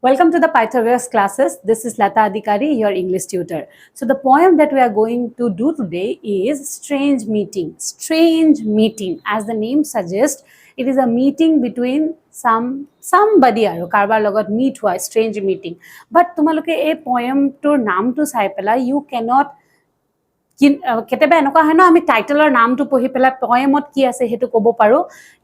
Welcome to the Pythagoras classes. This is Lata Adhikari, your English tutor. So the poem that we are going to do today is Strange Meeting. Strange Meeting. As the name suggests, it is a meeting between somebody aro karbar logot meet hoy, strange meeting. But tumaloke ei poem tor naam to sai pela you cannot কেতিয়াবা এনেকুৱা হয় ন আমি টাইটেলৰ নামটো পঢ়ি পেলাই পয়েমত কি আছে হেতু ক'ব পাৰো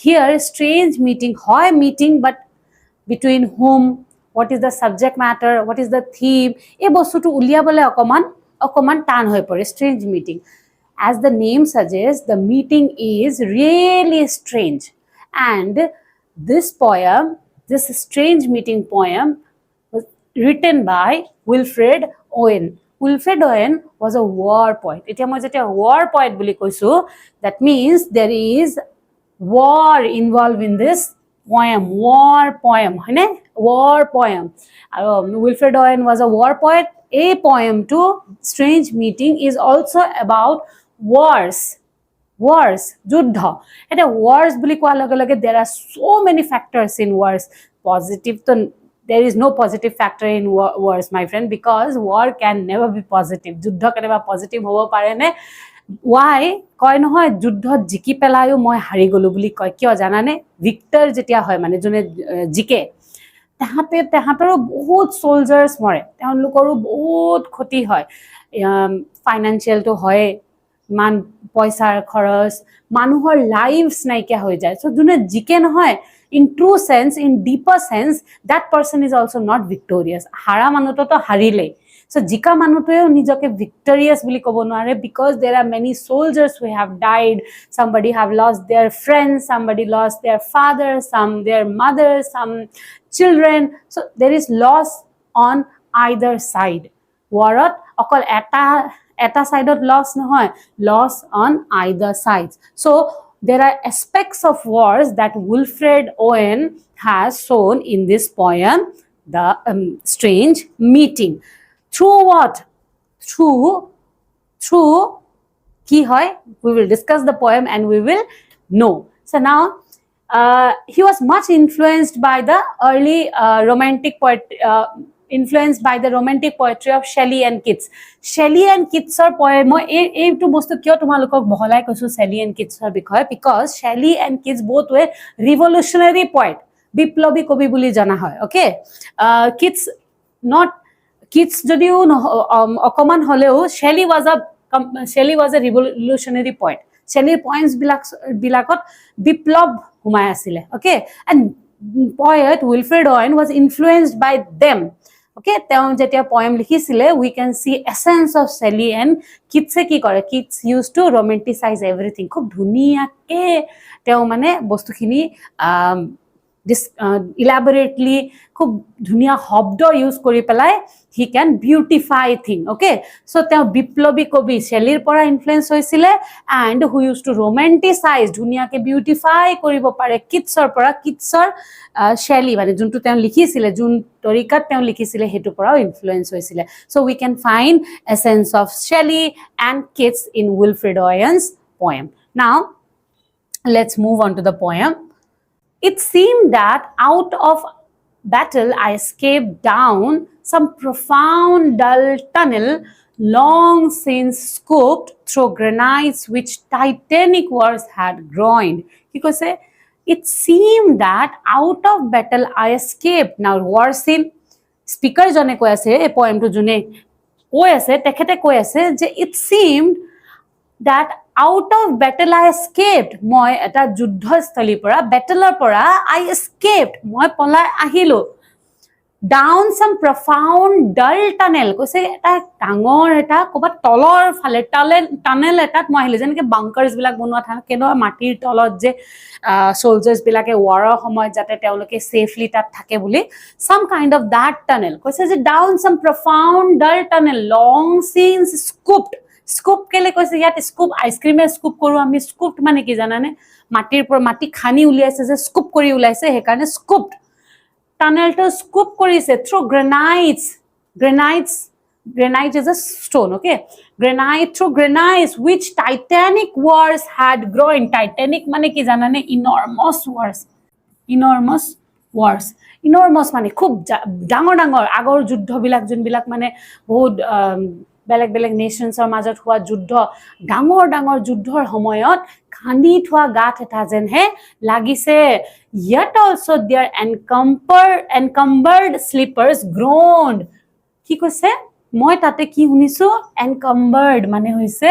হিয়াৰ স্ট্ৰেঞ্জ মিটিং হয় meeting but between whom what is the subject matter what is the theme এই বস্তুটো উলিয়াবলে অকমান টান হৈ পৰে strange meeting as the name suggests the meeting is really strange and this strange meeting poem was written by Wilfred Owen. Wilfred Owen was a war poet. Etia moi jeta war poet boli koisu that means there is war involved in this poem war poem Wilfred Owen was a war poet. A poem to Strange Meeting is also about wars juddha eta wars boli koa lage lage there are so many factors in wars positive to there is no positive factor in wars my friend because war can never be positive juddha kaneba positive hobo pare ne why koi nohoy juddha jiki pelayo moi hari golu boli koi kyo janane victor jetia hoy mane jone jike তেহাতৰো বহুত soldiers মৰে তেওঁলোকৰো বহুত ক্ষতি হয় financial তো হয় মান পয়সাৰ খৰচ মানুহৰ লাইভস নাইকিয়া হৈ যায় সো জুনে জিকে নহয় in true sense in deeper sense that person is also not victorious hara manuto to harile so jika manutoyo nijoke victorious boli kobo noare because there are many soldiers who have died somebody have lost their friends somebody lost their father some their mother some children so there is loss on either side warot okol eta side of loss nohoy loss on either sides so there are aspects of wars that Wilfred Owen has shown in this poem, The Strange Meeting. Through what? Through ki hoy? We will discuss the poem and we will know. So now, he was much influenced by the early romantic poetry of Shelley and Keats. Shelley and Keats or poem ei to bostu kyo tumalokok boholai koisu Shelley and Keats or because Shelley and Keats both were revolutionary poet biplobi kobi boli jana hoy okay Keats jodiu okoman holeo Shelley was a revolutionary poet Shelley poems bilakot biplob humai asile okay and poet Wilfred Owen was influenced by them okay teon jetia poem likhisile we can see essence of Shelley and Keats ki kore Keats used to romanticize everything khub dhuniya ke teo mane bostu khini elaborately khub dhuniya hobdo use kori pelai he can beautify thing okay so teo biplobi kobi Shelley pora influence hoisile and who used to romanticize dhuniya ke beautify koribo pare Keats pora Keats Shelley mane juntu teo likhisile jun torikat teo likhisile hetu pora influence hoisile so we can find essence of Shelley and Keats in Wilfred Owen's poem now let's move on to the poem. It seemed that out of battle I escaped down some profound dull tunnel long since scooped through granites which titanic wars had groined. Because it seemed that out of battle I escaped. Now war scene speaker jone koi ase a poem to june koi ase tekhete koi ase je it seemed that out of battle I escaped moi eta juddha sthali pora battle pora I escaped moi polai ahilo down some profound dull tunnel kose eta tangor eta koba tolor phale tunnel etat moi ahile jenke bunkers bilak bonwa thana keno matir tolot je soldiers bilake war homoy jate teoloke safely tat thake boli some kind of that tunnel kose je down some profound dull tunnel long since scooped scoop kele koise yat scoop ice cream e scoop koru ami scooped mane ki janane matir por mati khani uliaise je scoop kori ulaise he karone scooped tunnel to scoop korise through granites granite is a stone okay granite through granites which titanic wars had grown titanic mane ki janane enormous wars enormous মানে খুব ডাঙৰ ডাঙৰ আগৰ যুদ্ধবিলাক যোনবিলাক মানে বহুত বেলেগ বেলেগ নেশনছৰ মাজত হোৱা যুদ্ধ ডাঙৰ ডাঙৰ যুদ্ধৰ সময়ত খান্দি থোৱা গাঁত এটা যেন হে লাগিছে yet also their encumbered sleepers groaned কি কৈছে মই তাতে কি শুনিছো encumbered মানে হৈছে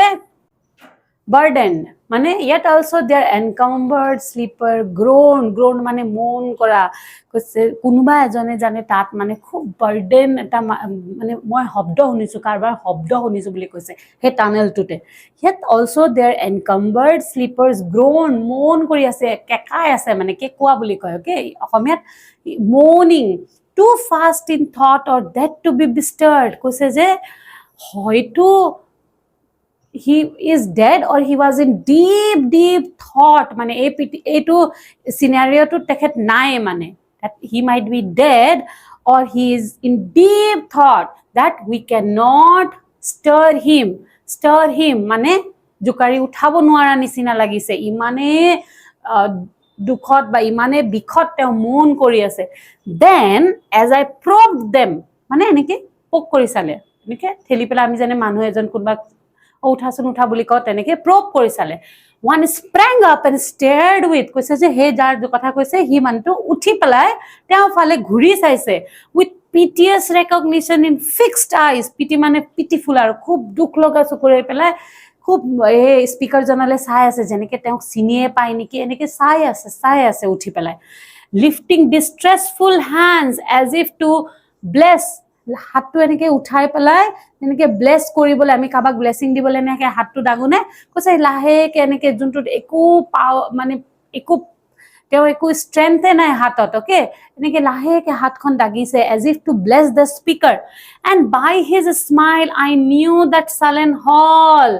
burden মানে yet also their encumbered sleeper groan মানে moan কৰা কৈছে কোনোবা এজনে জানে তাত মানে খুব burden এটা মানে মই শব্দ শুনিছো কাৰবাৰ শব্দ শুনিছো বুলি কৈছে হে টানেলটোতে yet also their encumbered sleepers groan moan কৰি আছে কেকাই আছে মানে কেকুৱা বুলি কয় ওকে অসমীয়াত moaning too fast in thought or that to be bestirred কৈছে যে হয়তো he is dead or he was in deep thought mane etu scenario to tekhet nai mane that he might be dead or he is in deep thought that we cannot stir him mane jukari uthabo nuara nisina lagise imane dukhot ba imane bikhot te moon kori ase then as I probed them mane enike pok kori sale enike theli pela ami jane manu ejon kunba উঠাচোন উঠা বুলি কয় তেনেকে প্ৰব কৰি চালে one sprang up and stared with কৈছে যে হে যাৰ কথা কৈছে হি মানটো উঠি পেলাই তেওঁ ফালে ঘুৰি চাইছে with piteous recognition in fixed eyes pity মানে pitiful আৰু খুব দুখ লগা চকুৰে পেলাই খুব এই স্পিকাৰ জনালে চাই আছে যেনেকে তেওঁ চিনিয়ে পাই নেকি এনেকে চাই আছে উঠি পেলাই lifting distressful hands as if to bless হাতটো এনেকে উঠাই পেলাই এনেকে ব্লেস কৰিবলে আমি কাবাক ব্লেসিং দিবলে নেকে হাতটো দাগুনে কৈছে লাহে কে এনেকে জুনটোত একো মানে একো তেও একো স্ট্ৰেংথ নাই হাতত ওকে এনেকে লাহে কে হাতখন দাগিছে as if to bless the speaker and by his smile I knew that sullen hall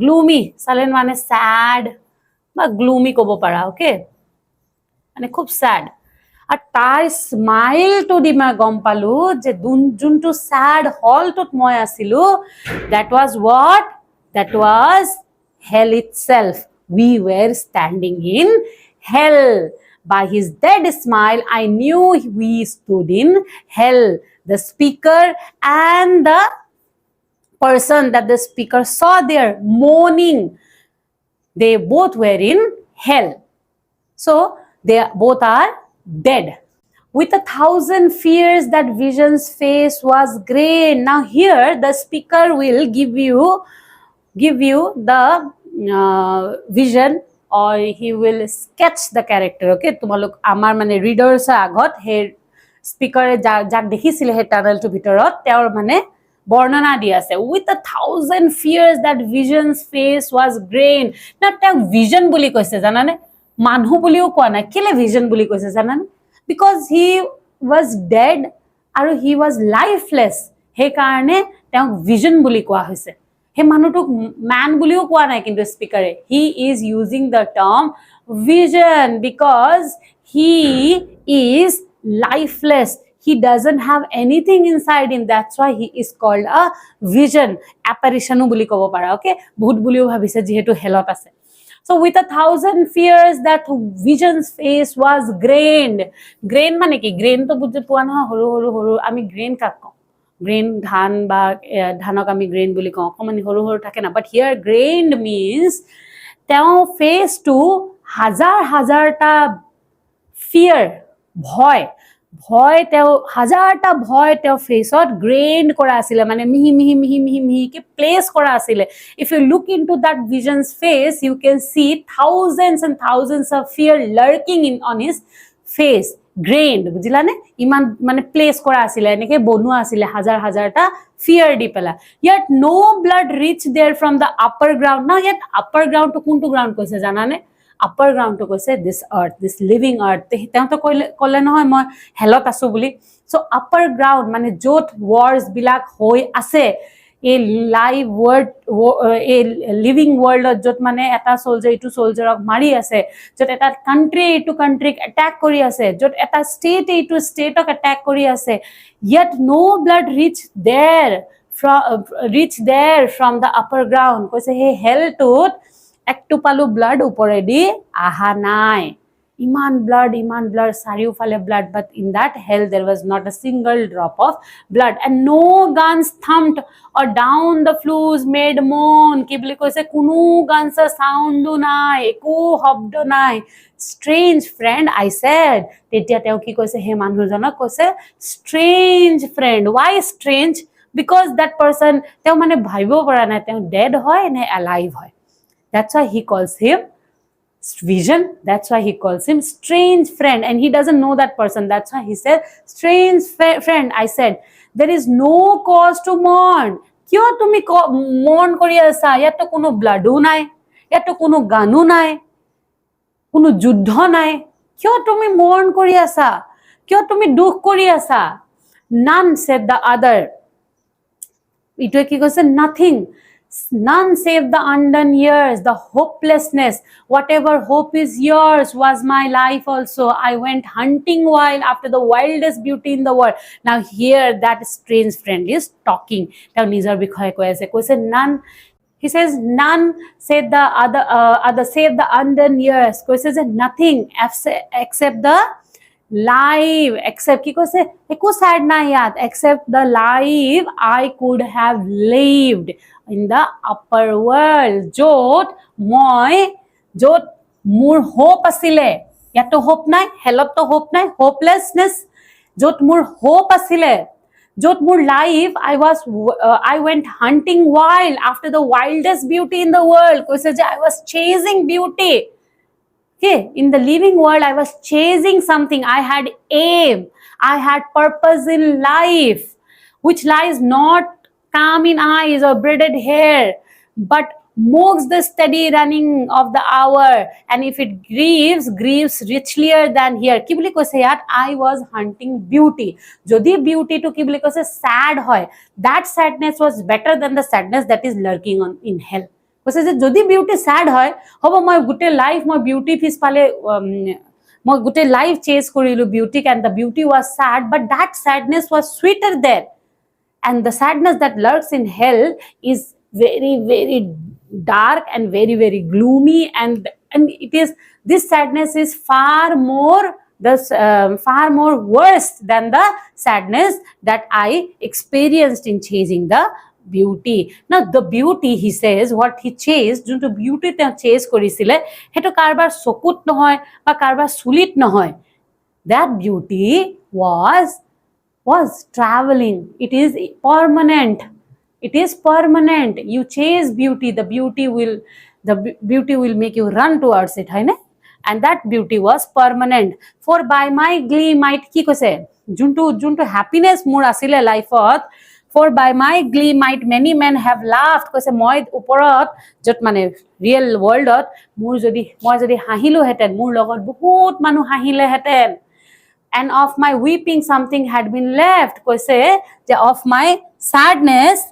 gloomy sullen মানে sad বা gloomy কব পাৰা ওকে মানে খুব sad আর তার স্মাইল তো দিমা গম পালু যে জুনটো স্যাড হলটোত মই আছিলো that was hell itself we were standing in hell by his dead smile I knew we stood in hell the speaker and the person that the speaker saw there moaning they both were in hell so they both are dead with 1,000 fears that vision's face was grey now here the speaker will give you the vision or he will sketch the character okay tumalok amar mane readers agot he speaker jak dekhisile he tunnel to bitorat teor mane বর্ণনা দি আছে with 1,000 fears that vision's face was grey না তে vision বুলি কৈছে জানানে মানুহ বুলিও কোৱা নাই কেলে ভিজন বুলি কৈছে জানান because he was dead আৰু he was lifeless হে কাৰণে তেওঁ ভিজন বুলি কোৱা হৈছে হে মানুহটোক ম্যান বুলিও কোৱা নাই কিন্তু স্পিকাৰে he is using the term vision because he is lifeless he doesn't have anything inside him that's why he is called a vision apparition বুলি ক'ব পাৰা okay বহুত বুলিও ভাবিছে যেহেতু হেলত আছে So with 1,000 fears that vision's face was grained. Grain মানে কি? Grain তো বুঝে পোৱা নহয় হৰু আমি grain কাক কওঁ? Grain ধান বা ধানক আমি grain বুলি কওঁ। অকমান হৰু থাকে না। But here grained means তেওঁ face to হাজাৰটা fear ভয় তেও হাজাৰটা ভয় তেও ফেসত গ্ৰেইন কৰা আছিলে মানে মিহি কে প্লেস কৰা আছিলে if you look into that vision's face you can see thousands and thousands of fear lurking on his face grained বুজিলানে ইমান মানে প্লেস কৰা আছিলে এনেকে বনুৱা আছিলে হাজাৰটা fear দি পেলা yet no blood reached there from the upper ground now yet upper ground to কোনটো ground কৈছে জানানে upper ground to কৈছে this earth this living earth তেওঁ তো কলে নহয় মই হেলত আছো বুলি so upper ground মানে যত wars বিলাক হৈ আছে a live world a living world যত মানে এটা soldier ইটো soldierক মাৰি আছে যত এটা country ইটো countryক attack কৰি আছে যত এটা state ইটো stateক attack কৰি আছে yet no blood reached there from the upper ground কৈছে হে hell to একটু পালু ব্লাড উপরে দি আহা নাই iman blood চাৰিওফালে blood, but in that hell there was not a single drop of blood, and no guns thumped or down the flues made moan. কি বুলি কৈছে, কোনো gunsৰ soundো নাই, একো শব্দ নাই. Strange friend, I said. তেতিয়া তেওঁ কি কৈছে, সেই মানুহজনক কৈছে strange friend. Why strange? Because that person, তেওঁ মানে ভাবিব পৰা নাই তেওঁ dead হয় নে alive হয়. That's why he calls him vision. That's why he calls him strange friend, and he doesn't know that person. That's why he said strange friend. I said there is no cause to mourn. Kyo tumi mourn kori asa? Yato kono bloodoo nai, yato kono ganu nai, kono juddho nai. Kyo tumi mourn kori asa? Kyo tumi dukh kori asa? None, said the other. Ito ki koise, nothing. None save the undone years, the hopelessness. Whatever hope is yours was my life also. I went hunting wild after the wildest beauty in the world. Now here that strange friend is talking. Now nizar bikhoye koise none. He says none said the other save the undone years. Koise nothing except the life, except ki koise eko sad na yat, except the life I could have lived in the upper world. Jot mur hope asile, yato hope nai, helop to hope nai, hopelessness. Jot mur hope asile, jot mur life I went hunting wild after the wildest beauty in the world. Koise je I was chasing beauty. Okay, in the living world I was chasing something. I had aim, I had purpose in life, which lies not calm in eyes or braided hair, but mocks the steady running of the hour, and if it grieves richlier than here. Ki boli koise yat, I was hunting beauty. Jodi beauty to ki boli koise sad hoy, that sadness was better than the sadness that is lurking in hell. কৈছে যে যদি beauty sad হয় হ'ব, মই গোটে life মই beauty ফিস পালে মই গোটে লাইফ চেজ কৰিলো বিউটিক, and the beauty was sad, but that sadness was sweeter there. And the sadness that lurks in hell is very, very dark and very, very gloomy, and it is, this sadness is far more worse than the sadness that I experienced in chasing the beauty. Now the beauty, he says, what he chased, junto beauty te chase korisile heto karbar sokut nohoy ba karbar sulit nohoy. That beauty was traveling. It is permanent. It is permanent. You chase beauty, the beauty will make you run towards it, hai na? And that beauty was permanent. For by my glee might ki koise, junto happiness mur asile life ot, for by my glee might many men have laughed. Koise moi uporot jot mane real world ot moi jodi hahilo heten, mur logot bahut manu hahile heten, and of my weeping something had been left. Koise je of my sadness